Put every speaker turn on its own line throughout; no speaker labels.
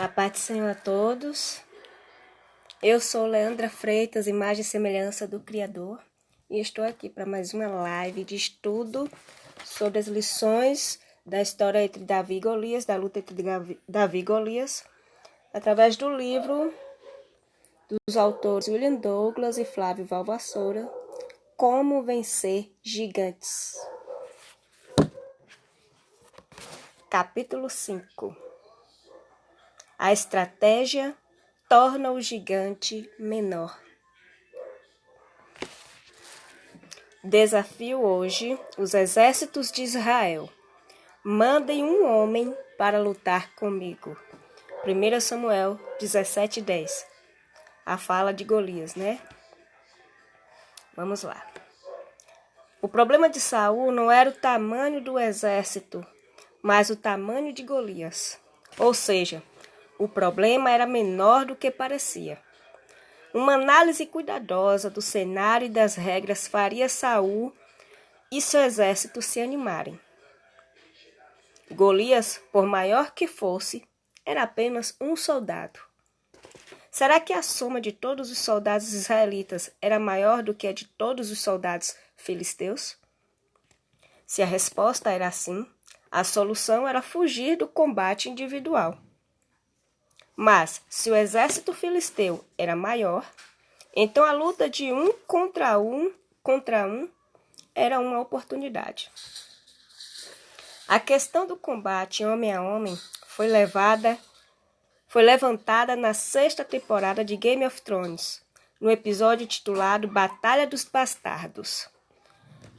A paz do Senhor a todos. Eu sou Leandra Freitas, imagem e semelhança do Criador, e estou aqui para mais uma live de estudo sobre as lições da história entre Davi e Golias, da luta entre Davi e Golias, através do livro dos autores William Douglas e Flávio Valvassoura, Como Vencer Gigantes. Capítulo 5. A estratégia torna o gigante menor. Desafio hoje os exércitos de Israel. Mandem um homem para lutar comigo. 1 Samuel 17:10. A fala de Golias, né? Vamos lá. O problema de Saul não era o tamanho do exército, mas o tamanho de Golias. Ou seja, o problema era menor do que parecia. Uma análise cuidadosa do cenário e das regras faria Saul e seu exército se animarem. Golias, por maior que fosse, era apenas um soldado. Será que a soma de todos os soldados israelitas era maior do que a de todos os soldados filisteus? Se a resposta era sim, a solução era fugir do combate individual. Mas, se o exército filisteu era maior, então a luta de um contra um era uma oportunidade. A questão do combate homem a homem foi levantada na 6ª temporada de Game of Thrones, no episódio titulado Batalha dos Bastardos.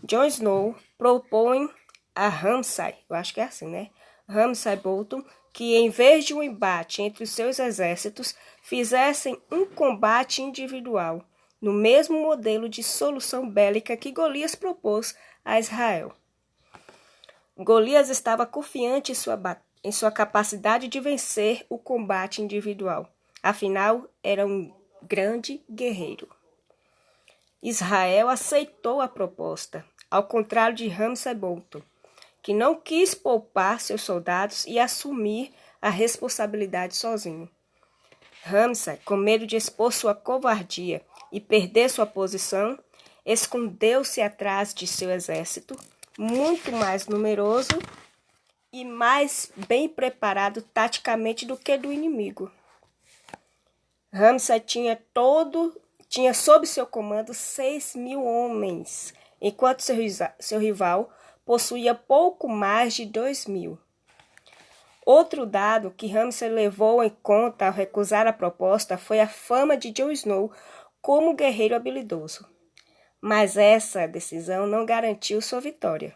Jon Snow propõe a Ramsay, eu acho que é assim, né? Ramsay Bolton, que em vez de um embate entre os seus exércitos, fizessem um combate individual, no mesmo modelo de solução bélica que Golias propôs a Israel. Golias estava confiante em sua capacidade de vencer o combate individual. Afinal, era um grande guerreiro. Israel aceitou a proposta, ao contrário de Ramsay Bolton, que não quis poupar seus soldados e assumir a responsabilidade sozinho. Ramsay, com medo de expor sua covardia e perder sua posição, escondeu-se atrás de seu exército, muito mais numeroso e mais bem preparado taticamente do que do inimigo. Ramsay tinha sob seu comando 6.000 homens, enquanto seu rival possuía pouco mais de 2.000. Outro dado que Ramsay levou em conta ao recusar a proposta foi a fama de Jon Snow como guerreiro habilidoso. Mas essa decisão não garantiu sua vitória.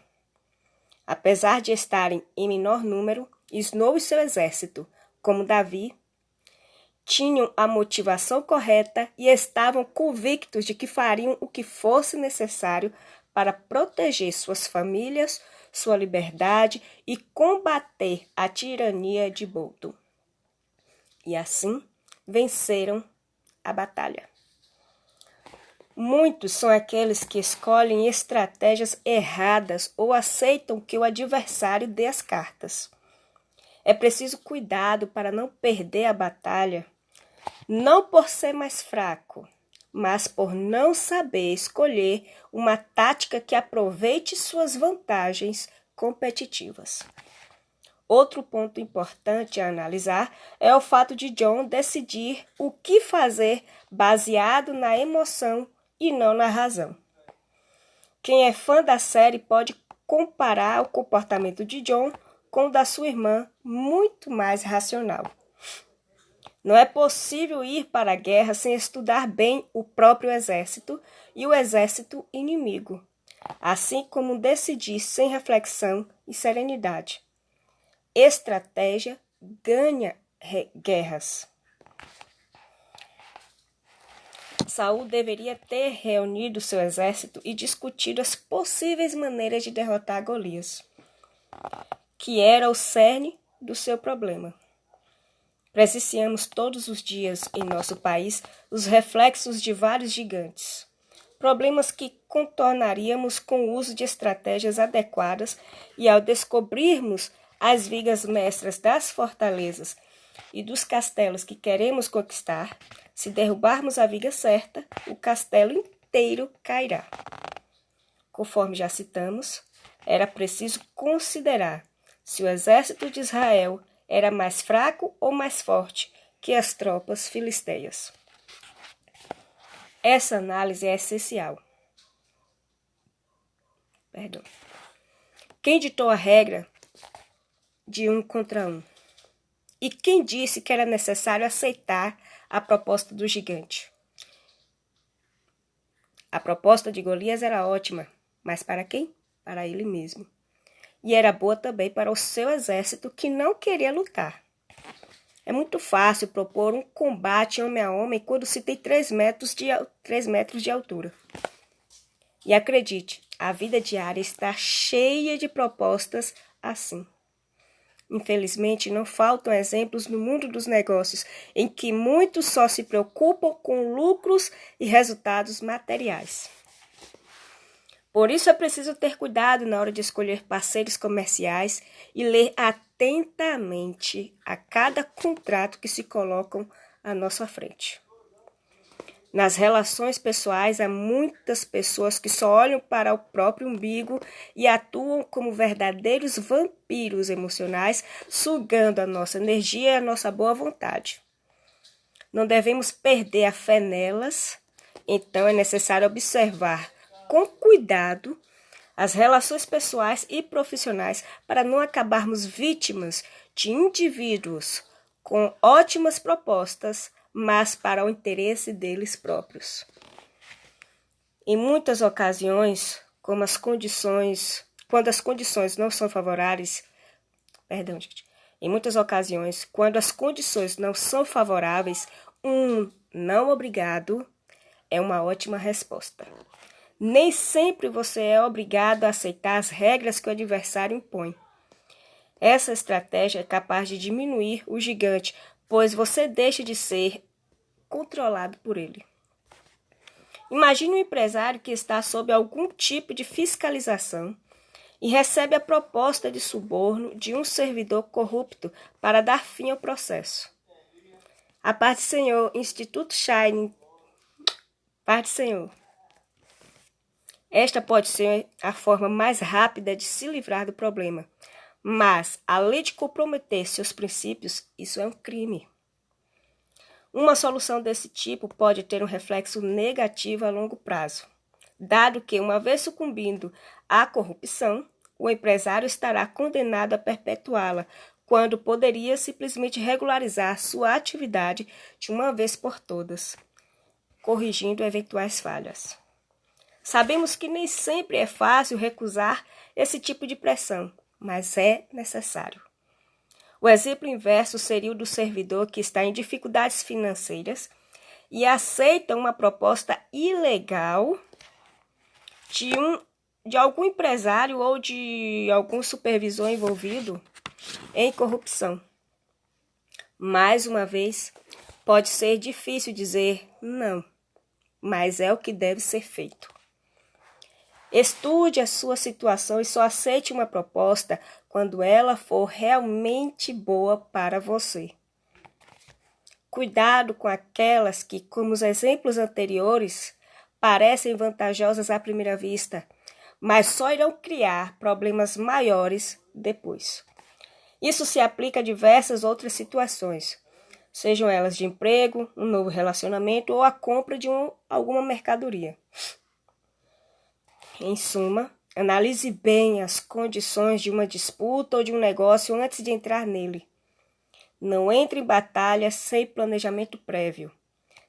Apesar de estarem em menor número, Snow e seu exército, como Davi, tinham a motivação correta e estavam convictos de que fariam o que fosse necessário para proteger suas famílias, sua liberdade e combater a tirania de Bolton. E assim, venceram a batalha. Muitos são aqueles que escolhem estratégias erradas ou aceitam que o adversário dê as cartas. É preciso cuidado para não perder a batalha, não por ser mais fraco, mas por não saber escolher uma tática que aproveite suas vantagens competitivas. Outro ponto importante a analisar é o fato de Jon decidir o que fazer baseado na emoção e não na razão. Quem é fã da série pode comparar o comportamento de Jon com o da sua irmã, muito mais racional. Não é possível ir para a guerra sem estudar bem o próprio exército e o exército inimigo, assim como decidir sem reflexão e serenidade. Estratégia ganha guerras. Saul deveria ter reunido seu exército e discutido as possíveis maneiras de derrotar Golias, que era o cerne do seu problema. Presenciamos todos os dias em nosso país os reflexos de vários gigantes. Problemas que contornaríamos com o uso de estratégias adequadas e ao descobrirmos as vigas mestras das fortalezas e dos castelos que queremos conquistar, se derrubarmos a viga certa, o castelo inteiro cairá. Conforme já citamos, era preciso considerar se o exército de Israel era mais fraco ou mais forte que as tropas filisteias. Essa análise é essencial. Quem ditou a regra de 1 contra 1? E quem disse que era necessário aceitar a proposta do gigante? A proposta de Golias era ótima, mas para quem? Para ele mesmo. E era boa também para o seu exército que não queria lutar. É muito fácil propor um combate homem a homem quando se tem 3 metros de altura. E acredite, a vida diária está cheia de propostas assim. Infelizmente, não faltam exemplos no mundo dos negócios em que muitos só se preocupam com lucros e resultados materiais. Por isso é preciso ter cuidado na hora de escolher parceiros comerciais e ler atentamente a cada contrato que se colocam à nossa frente. Nas relações pessoais, há muitas pessoas que só olham para o próprio umbigo e atuam como verdadeiros vampiros emocionais, sugando a nossa energia e a nossa boa vontade. Não devemos perder a fé nelas, então é necessário observar com cuidado as relações pessoais e profissionais para não acabarmos vítimas de indivíduos com ótimas propostas, mas para o interesse deles próprios. Em muitas ocasiões, quando as condições não são favoráveis, um não obrigado é uma ótima resposta. Nem sempre você é obrigado a aceitar as regras que o adversário impõe. Essa estratégia é capaz de diminuir o gigante, pois você deixa de ser controlado por ele. Imagine um empresário que está sob algum tipo de fiscalização e recebe a proposta de suborno de um servidor corrupto para dar fim ao processo. A paz do Senhor, Instituto Shining. Paz do Senhor. Esta pode ser a forma mais rápida de se livrar do problema, mas, além de comprometer seus princípios, isso é um crime. Uma solução desse tipo pode ter um reflexo negativo a longo prazo, dado que, uma vez sucumbindo à corrupção, o empresário estará condenado a perpetuá-la, quando poderia simplesmente regularizar sua atividade de uma vez por todas, corrigindo eventuais falhas. Sabemos que nem sempre é fácil recusar esse tipo de pressão, mas é necessário. O exemplo inverso seria o do servidor que está em dificuldades financeiras e aceita uma proposta ilegal de algum empresário ou de algum supervisor envolvido em corrupção. Mais uma vez, pode ser difícil dizer não, mas é o que deve ser feito. Estude a sua situação e só aceite uma proposta quando ela for realmente boa para você. Cuidado com aquelas que, como os exemplos anteriores, parecem vantajosas à primeira vista, mas só irão criar problemas maiores depois. Isso se aplica a diversas outras situações, sejam elas de emprego, um novo relacionamento ou a compra de alguma mercadoria. Em suma, analise bem as condições de uma disputa ou de um negócio antes de entrar nele. Não entre em batalha sem planejamento prévio,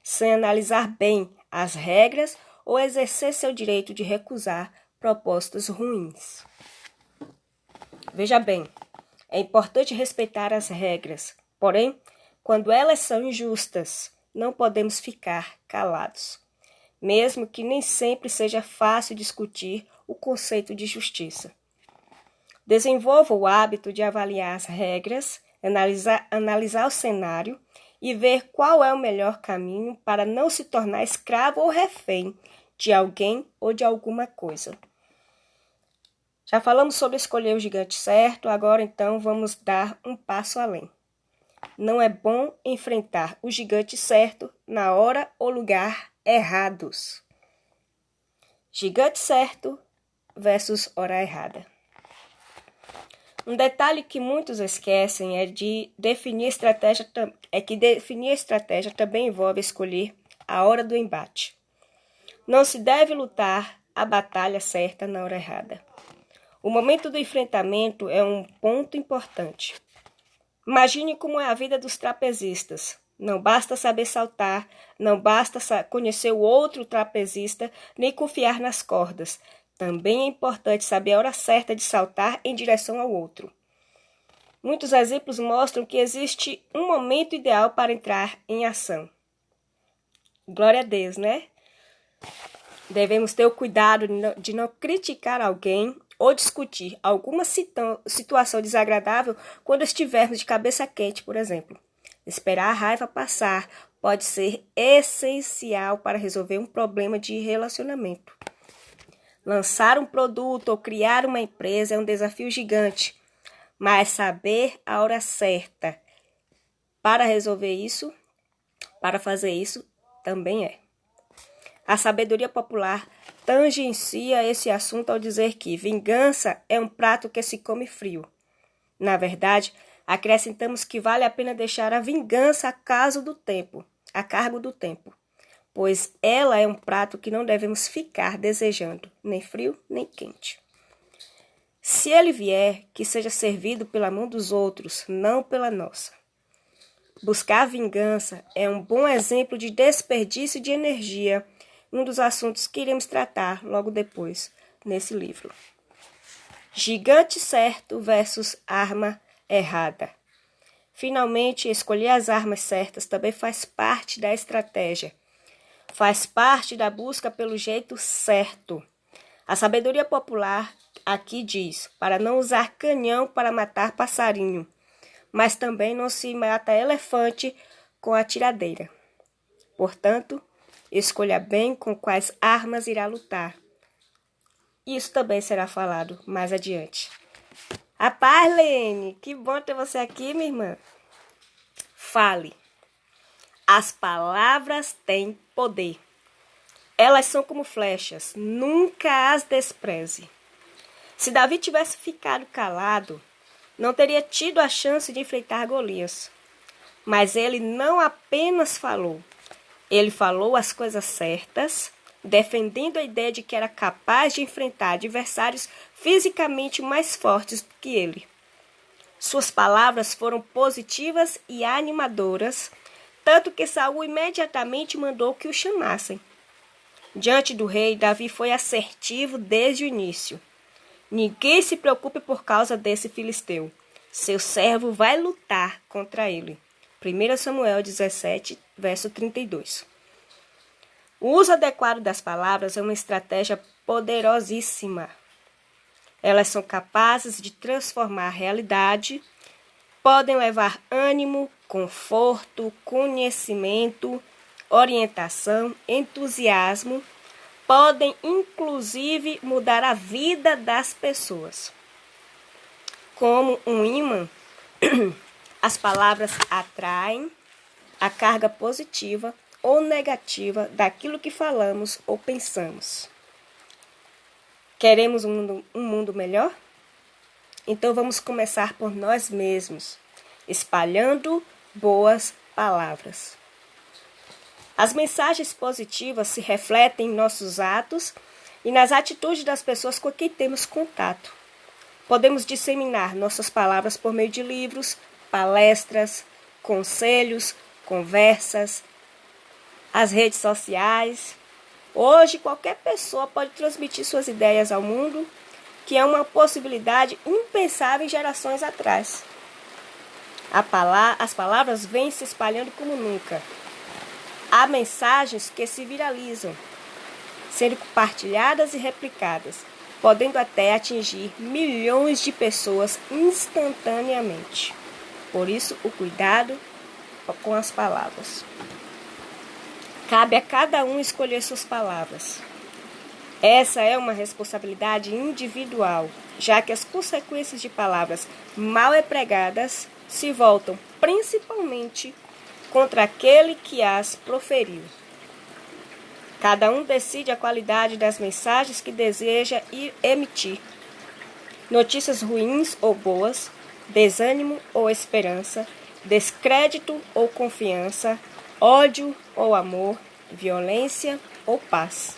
sem analisar bem as regras ou exercer seu direito de recusar propostas ruins. Veja bem, é importante respeitar as regras, porém, quando elas são injustas, não podemos ficar calados. Mesmo que nem sempre seja fácil discutir o conceito de justiça. Desenvolva o hábito de avaliar as regras, analisar o cenário e ver qual é o melhor caminho para não se tornar escravo ou refém de alguém ou de alguma coisa. Já falamos sobre escolher o gigante certo, agora então vamos dar um passo além. não é bom enfrentar o gigante certo na hora ou lugar errados. Gigante certo versus hora errada. Um detalhe que muitos esquecem é que definir estratégia também envolve escolher a hora do embate. Não se deve lutar a batalha certa na hora errada. O momento do enfrentamento é um ponto importante. Imagine como é a vida dos trapezistas. Não basta saber saltar, não basta conhecer o outro trapezista, nem confiar nas cordas. Também é importante saber a hora certa de saltar em direção ao outro. Muitos exemplos mostram que existe um momento ideal para entrar em ação. Glória a Deus, né? Devemos ter o cuidado de não criticar alguém ou discutir alguma situação desagradável quando estivermos de cabeça quente, por exemplo. Esperar a raiva passar pode ser essencial para resolver um problema de relacionamento. Lançar um produto ou criar uma empresa é um desafio gigante, mas saber a hora certa para resolver isso, para fazer isso, também é. A sabedoria popular tangencia esse assunto ao dizer que vingança é um prato que se come frio. Na verdade, acrescentamos que vale a pena deixar a vingança a cargo do tempo, pois ela é um prato que não devemos ficar desejando, nem frio, nem quente. Se ele vier, que seja servido pela mão dos outros, não pela nossa. Buscar vingança é um bom exemplo de desperdício de energia, um dos assuntos que iremos tratar logo depois nesse livro. Gigante certo versus arma errada. Finalmente, escolher as armas certas também faz parte da estratégia. Faz parte da busca pelo jeito certo. A sabedoria popular aqui diz, para não usar canhão para matar passarinho, mas também não se mata elefante com a tiradeira. Portanto, escolha bem com quais armas irá lutar. Isso também será falado mais adiante. A paz, Lene, que bom ter você aqui, minha irmã. Fale. As palavras têm poder. Elas são como flechas, nunca as despreze. Se Davi tivesse ficado calado, não teria tido a chance de enfrentar Golias. Mas ele não apenas falou, ele falou as coisas certas, defendendo a ideia de que era capaz de enfrentar adversários fisicamente mais fortes do que ele. Suas palavras foram positivas e animadoras, tanto que Saul imediatamente mandou que o chamassem. Diante do rei, Davi foi assertivo desde o início. Ninguém se preocupe por causa desse filisteu. Seu servo vai lutar contra ele. 1 Samuel 17, verso 32. O uso adequado das palavras é uma estratégia poderosíssima. Elas são capazes de transformar a realidade, podem levar ânimo, conforto, conhecimento, orientação, entusiasmo, podem inclusive mudar a vida das pessoas. Como um ímã, as palavras atraem a carga positiva ou negativa daquilo que falamos ou pensamos. Queremos um mundo melhor? Então vamos começar por nós mesmos, espalhando boas palavras. As mensagens positivas se refletem em nossos atos e nas atitudes das pessoas com quem temos contato. Podemos disseminar nossas palavras por meio de livros, palestras, conselhos, conversas, as redes sociais. Hoje, qualquer pessoa pode transmitir suas ideias ao mundo, que é uma possibilidade impensável em gerações atrás. As palavras vêm se espalhando como nunca. Há mensagens que se viralizam, sendo compartilhadas e replicadas, podendo até atingir milhões de pessoas instantaneamente. Por isso, o cuidado com as palavras. Cabe a cada um escolher suas palavras. Essa é uma responsabilidade individual, já que as consequências de palavras mal empregadas se voltam principalmente contra aquele que as proferiu. Cada um decide a qualidade das mensagens que deseja emitir. Notícias ruins ou boas, desânimo ou esperança, descrédito ou confiança, ódio ou amor, violência ou paz.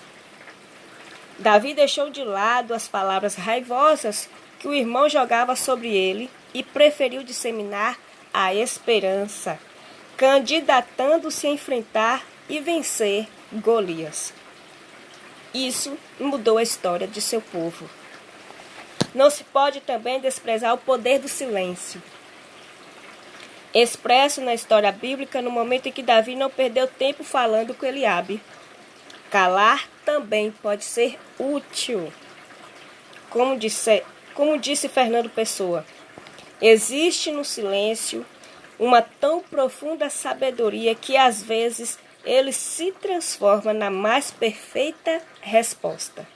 Davi deixou de lado as palavras raivosas que o irmão jogava sobre ele e preferiu disseminar a esperança, candidatando-se a enfrentar e vencer Golias. Isso mudou a história de seu povo. Não se pode também desprezar o poder do silêncio, expresso na história bíblica no momento em que Davi não perdeu tempo falando com Eliabe. Calar também pode ser útil. Como disse Fernando Pessoa, existe no silêncio uma tão profunda sabedoria que às vezes ele se transforma na mais perfeita resposta.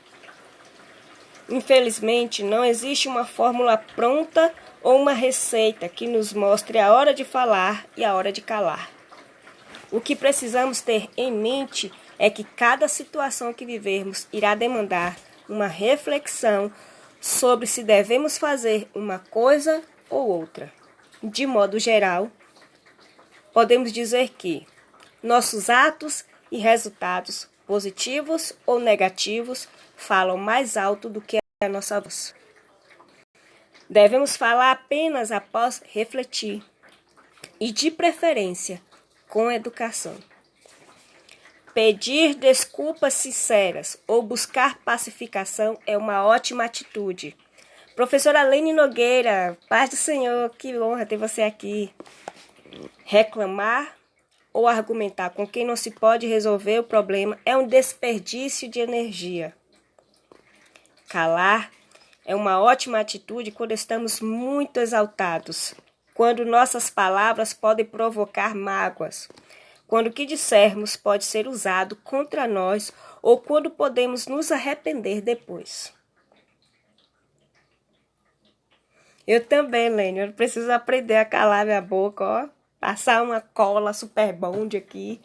Infelizmente, não existe uma fórmula pronta ou uma receita que nos mostre a hora de falar e a hora de calar. O que precisamos ter em mente é que cada situação que vivermos irá demandar uma reflexão sobre se devemos fazer uma coisa ou outra. De modo geral, podemos dizer que nossos atos e resultados, positivos ou negativos, falam mais alto do que a nossa voz. Devemos falar apenas após refletir e, de preferência, com educação. Pedir desculpas sinceras ou buscar pacificação é uma ótima atitude. Professora Lene Nogueira, paz do Senhor, que honra ter você aqui. Reclamar ou argumentar com quem não se pode resolver o problema é um desperdício de energia. Calar é uma ótima atitude quando estamos muito exaltados, quando nossas palavras podem provocar mágoas, quando o que dissermos pode ser usado contra nós ou quando podemos nos arrepender depois. Eu também, Lene, eu preciso aprender a calar minha boca, ó. Passar uma cola super bond aqui,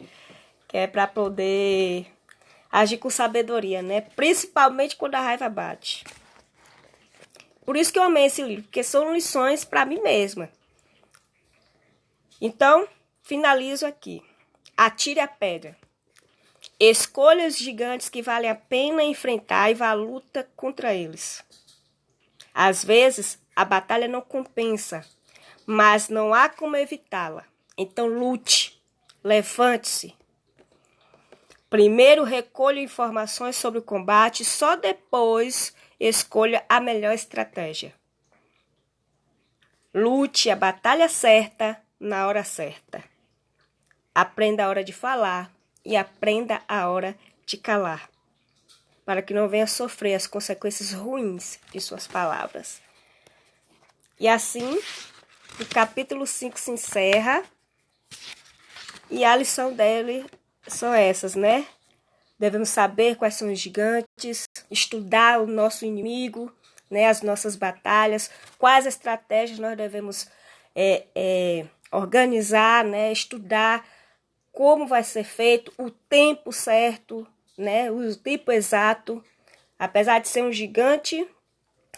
que é para poder agir com sabedoria, né? Principalmente quando a raiva bate. Por isso que eu amei esse livro, porque são lições para mim mesma. Então, finalizo aqui. Atire a pedra. Escolha os gigantes que vale a pena enfrentar e vá à luta contra eles. Às vezes, a batalha não compensa, mas não há como evitá-la. Então lute, levante-se. Primeiro recolha informações sobre o combate, só depois escolha a melhor estratégia. Lute a batalha certa na hora certa. Aprenda a hora de falar e aprenda a hora de calar, para que não venha sofrer as consequências ruins de suas palavras. E assim, o capítulo 5 se encerra e a lição dele são essas, né? Devemos saber quais são os gigantes, estudar o nosso inimigo, né? As nossas batalhas, quais estratégias nós devemos organizar, né? Estudar como vai ser feito, o tempo certo, né? O tempo exato. Apesar de ser um gigante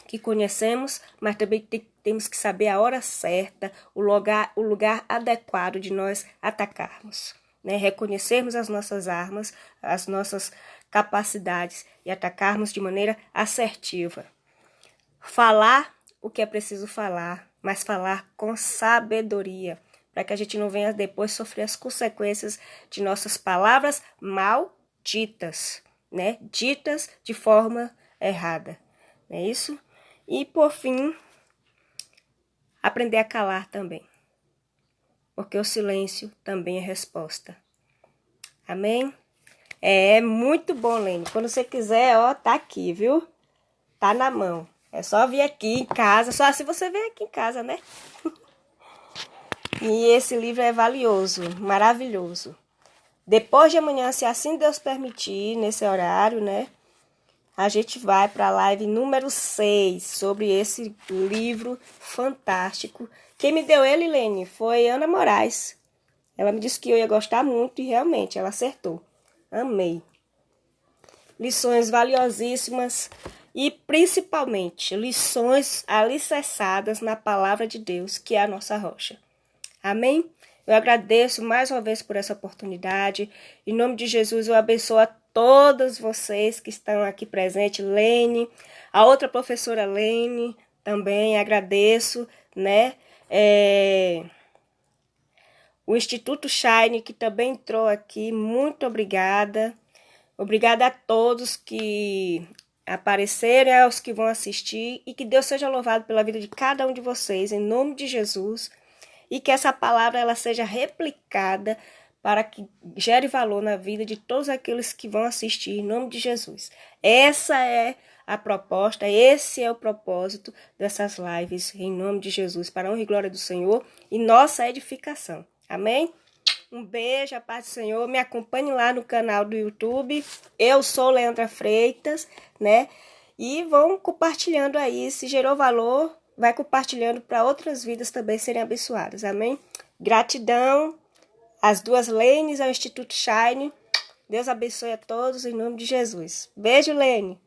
que conhecemos, mas também temos que saber a hora certa, o lugar adequado de nós atacarmos, né? Reconhecermos as nossas armas, as nossas capacidades e atacarmos de maneira assertiva. Falar o que é preciso falar, mas falar com sabedoria, para que a gente não venha depois sofrer as consequências de nossas palavras mal ditas, né? Ditas de forma errada, não é isso? E, por fim, aprender a calar também, porque o silêncio também é resposta. Amém? É muito bom, Lene. Quando você quiser, ó, tá aqui, viu? Tá na mão. É só vir aqui em casa, só se você vier aqui em casa, né? E esse livro é valioso, maravilhoso. Depois de amanhã, se assim Deus permitir, nesse horário, né? a gente vai para a live número 6 sobre esse livro fantástico. Quem me deu ele, Lene, foi Ana Moraes. Ela me disse que eu ia gostar muito e realmente ela acertou. Amei. Lições valiosíssimas e principalmente lições alicerçadas na palavra de Deus, que é a nossa rocha. Amém? Eu agradeço mais uma vez por essa oportunidade. Em nome de Jesus, eu abençoo a todos vocês que estão aqui presentes. Lene, a outra professora Lene, também agradeço, né? O Instituto Shine, que também entrou aqui, muito obrigada. Obrigada a todos que apareceram, aos que vão assistir, e que Deus seja louvado pela vida de cada um de vocês, em nome de Jesus. E que essa palavra ela seja replicada para que gere valor na vida de todos aqueles que vão assistir, em nome de Jesus. Essa é a proposta, esse é o propósito dessas lives, em nome de Jesus, para a honra e glória do Senhor e nossa edificação. Amém? Um beijo, a paz do Senhor. Me acompanhe lá no canal do YouTube. Eu sou Leandra Freitas, né? E vão compartilhando aí, se gerou valor, vai compartilhando para outras vidas também serem abençoadas, amém? Gratidão às duas Lenes, ao Instituto Shine. Deus abençoe a todos em nome de Jesus. Beijo, Lene!